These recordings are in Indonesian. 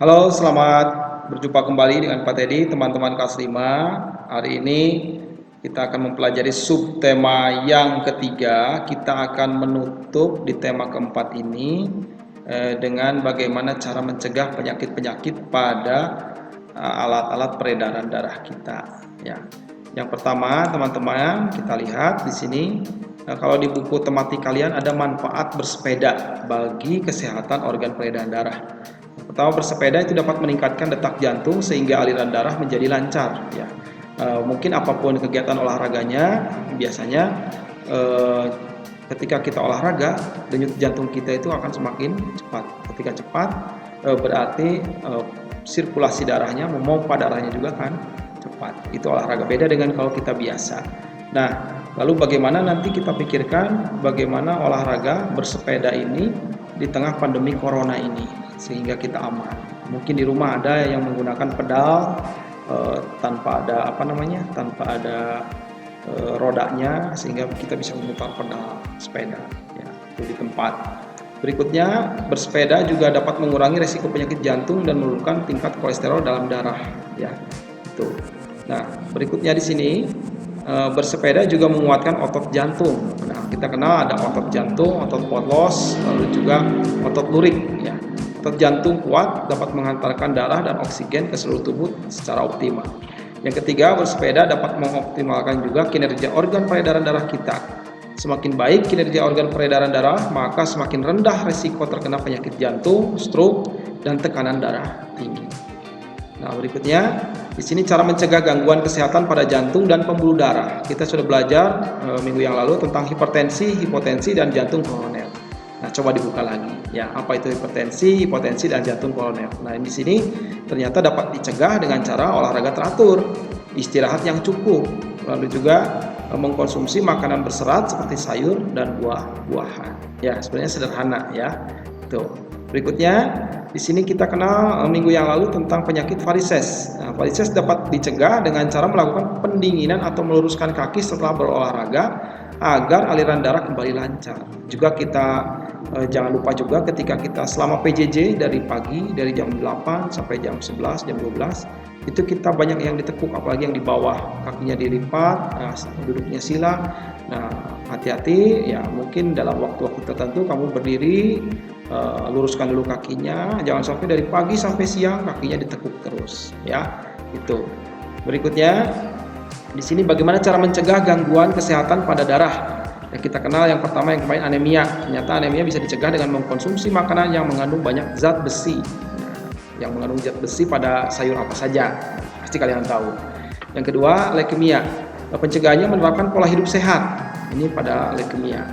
Halo, selamat berjumpa kembali dengan Pak Teddy, teman-teman kelas 5. Hari ini kita akan mempelajari subtema yang ketiga. Kita akan menutup di tema keempat ini dengan bagaimana cara mencegah penyakit-penyakit pada alat-alat peredaran darah kita. Ya. Yang pertama, teman-teman, kita lihat di sini. Kalau di buku tematik kalian ada manfaat bersepeda bagi kesehatan organ peredaran darah. Pertama, bersepeda itu dapat meningkatkan detak jantung sehingga aliran darah menjadi lancar. Ya, mungkin apapun kegiatan olahraganya, biasanya ketika kita olahraga, denyut jantung kita itu akan semakin cepat. Ketika cepat, berarti sirkulasi darahnya, memompa darahnya juga kan cepat. Itu olahraga. Beda dengan kalau kita biasa. Nah, lalu bagaimana nanti kita pikirkan bagaimana olahraga bersepeda ini di tengah pandemi corona ini sehingga kita aman. Mungkin di rumah ada yang menggunakan pedal tanpa ada rodanya sehingga kita bisa memutar pedal sepeda ya, itu di tempat. Berikutnya, bersepeda juga dapat mengurangi resiko penyakit jantung dan menurunkan tingkat kolesterol dalam darah ya. Itu. Nah, berikutnya di sini bersepeda juga menguatkan otot jantung. Nah, kita kenal ada otot jantung, otot polos, lalu juga otot lurik ya. Otot jantung kuat dapat menghantarkan darah dan oksigen ke seluruh tubuh secara optimal. Yang ketiga, bersepeda dapat mengoptimalkan juga kinerja organ peredaran darah kita. Semakin baik kinerja organ peredaran darah, maka semakin rendah risiko terkena penyakit jantung, stroke, dan tekanan darah tinggi. Nah, berikutnya di sini cara mencegah gangguan kesehatan pada jantung dan pembuluh darah. Kita sudah belajar minggu yang lalu tentang hipertensi, hipotensi, dan jantung koroner. Nah, coba dibuka lagi. Ya, apa itu hipertensi, hipotensi, dan jantung koroner? Nah, di sini ternyata dapat dicegah dengan cara olahraga teratur, istirahat yang cukup, lalu juga mengkonsumsi makanan berserat seperti sayur dan buah-buahan. Ya, sebenarnya sederhana ya. Tuh. Berikutnya, di sini kita kenal minggu yang lalu tentang penyakit varises. Nah, varises dapat dicegah dengan cara melakukan pendinginan atau meluruskan kaki setelah berolahraga agar aliran darah kembali lancar. Juga kita jangan lupa juga ketika kita selama PJJ dari pagi, dari jam 8 sampai jam 11, jam 12, itu kita banyak yang ditekuk, apalagi yang di bawah, kakinya dilipat, duduknya sila. Nah, hati-hati ya, mungkin dalam waktu-waktu tertentu kamu berdiri, luruskan dulu kakinya, jangan sampai dari pagi sampai siang kakinya ditekuk terus ya. Itu. Berikutnya di sini bagaimana cara mencegah gangguan kesehatan pada darah. Yang kita kenal yang pertama yang kemarin anemia. Ternyata anemia bisa dicegah dengan mengkonsumsi makanan yang mengandung banyak zat besi. Yang mengandung zat besi pada sayur apa saja, pasti kalian tahu. Yang kedua, leukemia. Pencegahannya menerapkan pola hidup sehat. Ini pada leukemia.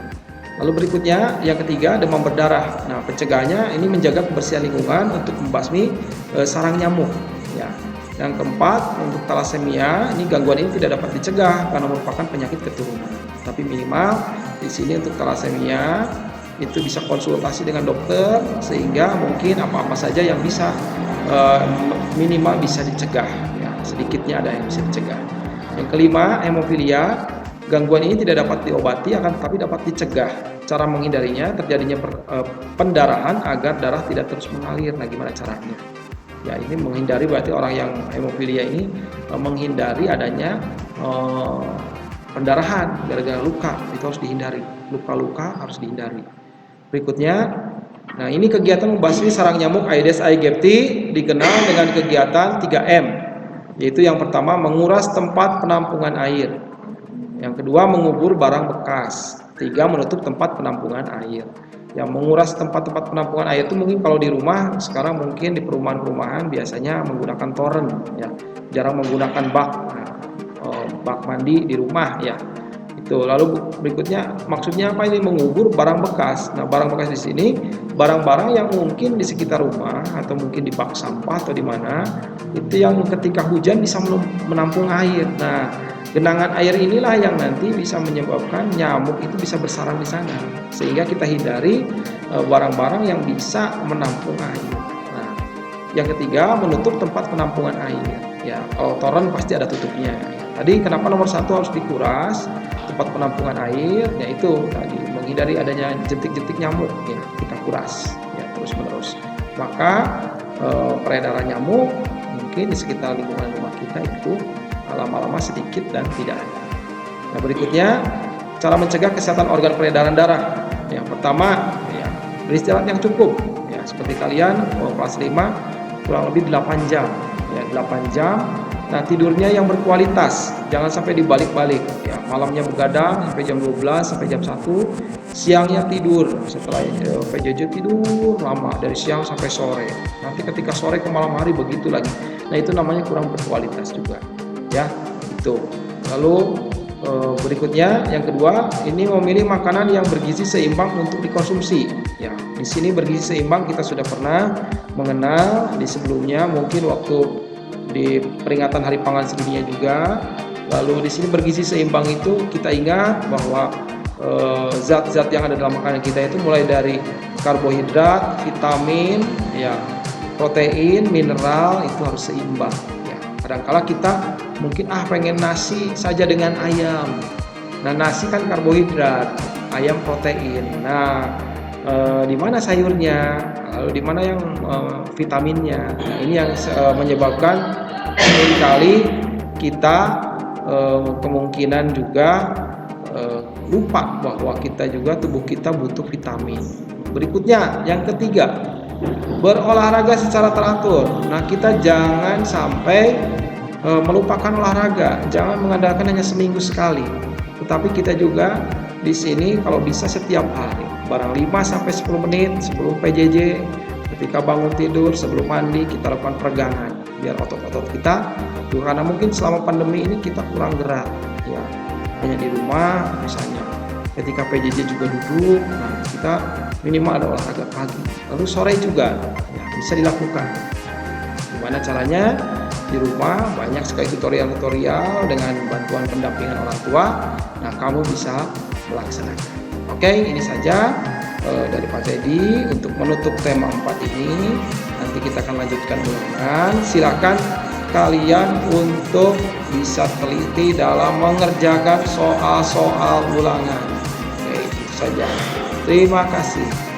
Lalu berikutnya, yang ketiga, demam berdarah. Nah, pencegahannya ini menjaga kebersihan lingkungan untuk membasmi sarang nyamuk. Ya. Yang keempat, untuk talasemia, ini gangguan ini tidak dapat dicegah karena merupakan penyakit keturunan. Tapi minimal di sini untuk talasemia itu bisa konsultasi dengan dokter sehingga mungkin apa-apa saja yang bisa minimal bisa dicegah. Ya, sedikitnya ada yang bisa dicegah. Yang kelima, hemofilia. Gangguan ini tidak dapat diobati akan tetapi dapat dicegah. Cara menghindarinya terjadinya pendarahan agar darah tidak terus mengalir. Nah, gimana caranya? Ya, ini menghindari berarti orang yang hemofilia ini menghindari adanya pendarahan gara-gara luka, itu harus dihindari. Luka-luka harus dihindari. Berikutnya, nah ini kegiatan membasmi sarang nyamuk Aedes aegypti dikenal dengan kegiatan 3M, yaitu yang pertama menguras tempat penampungan air. Yang kedua, mengubur barang bekas. 3, menutup tempat penampungan air. Yang menguras tempat-tempat penampungan air itu mungkin kalau di rumah, sekarang mungkin di perumahan-perumahan biasanya menggunakan toren ya. Jarang menggunakan bak mandi di rumah ya. Itu. Lalu berikutnya maksudnya apa ini mengubur barang bekas. Nah, barang bekas di sini barang-barang yang mungkin di sekitar rumah atau mungkin di bak sampah atau di mana itu yang ketika hujan bisa menampung air. Nah, genangan air inilah yang nanti bisa menyebabkan nyamuk itu bisa bersarang di sana. Sehingga kita hindari barang-barang yang bisa menampung air. Nah, yang ketiga, menutup tempat penampungan air. Ya, kalau toren pasti ada tutupnya. Tadi kenapa nomor 1 harus dikuras tempat penampungan air? Yaitu tadi menghindari adanya jentik-jentik nyamuk. Ya, kita kuras ya terus-menerus. Maka peredaran nyamuk mungkin di sekitar lingkungan rumah kita itu lama-lama sedikit dan tidak ada. Nah, berikutnya cara mencegah kesehatan organ peredaran darah. Yang pertama, ya, beristirahat yang cukup. Ya, seperti kalian kelas 5 kurang lebih 8 jam. Ya, 8 jam. Nah, tidurnya yang berkualitas, jangan sampai dibalik-balik. Ya, malamnya begadang sampai jam 12 sampai jam 1, siangnya tidur. Setelah PJJ tidur lama dari siang sampai sore. Nanti ketika sore ke malam hari begitu lagi. Nah, itu namanya kurang berkualitas juga. Ya, itu. Lalu berikutnya yang kedua, ini memilih makanan yang bergizi seimbang untuk dikonsumsi. Ya, di sini bergizi seimbang kita sudah pernah mengenal di sebelumnya, mungkin waktu di peringatan Hari Pangan Sedunia juga. Lalu di sini bergizi seimbang itu kita ingat bahwa zat-zat yang ada dalam makanan kita itu mulai dari karbohidrat, vitamin, ya, protein, mineral itu harus seimbang. Kadangkala kita mungkin pengen nasi saja dengan ayam. Nah, nasi kan karbohidrat, ayam protein. Nah, di mana sayurnya? Lalu di mana yang vitaminnya? Nah, ini yang menyebabkan seringkali kita kemungkinan juga lupa bahwa kita juga tubuh kita butuh vitamin. Berikutnya, yang ketiga, berolahraga secara teratur. Nah, kita jangan sampai melupakan olahraga, jangan mengandalkan hanya seminggu sekali. Tetapi kita juga di sini kalau bisa setiap hari, barang 5 sampai 10 menit sebelum PJJ, ketika bangun tidur, sebelum mandi kita lakukan peregangan biar otot-otot kita, karena mungkin selama pandemi ini kita kurang gerak, ya, hanya di rumah misalnya. Ketika PJJ juga duduk, nah kita minimal ada olahraga pagi. Lalu sore juga, ya, bisa dilakukan. Gimana caranya? Di rumah banyak sekali tutorial-tutorial dengan bantuan pendampingan orang tua. Nah, kamu bisa melaksanakan. Oke, ini saja dari Pak Teddy untuk menutup tema 4 ini. Nanti kita akan lanjutkan ulangan. Silakan kalian untuk bisa teliti dalam mengerjakan soal-soal ulangan. Oke, itu saja. Terima kasih.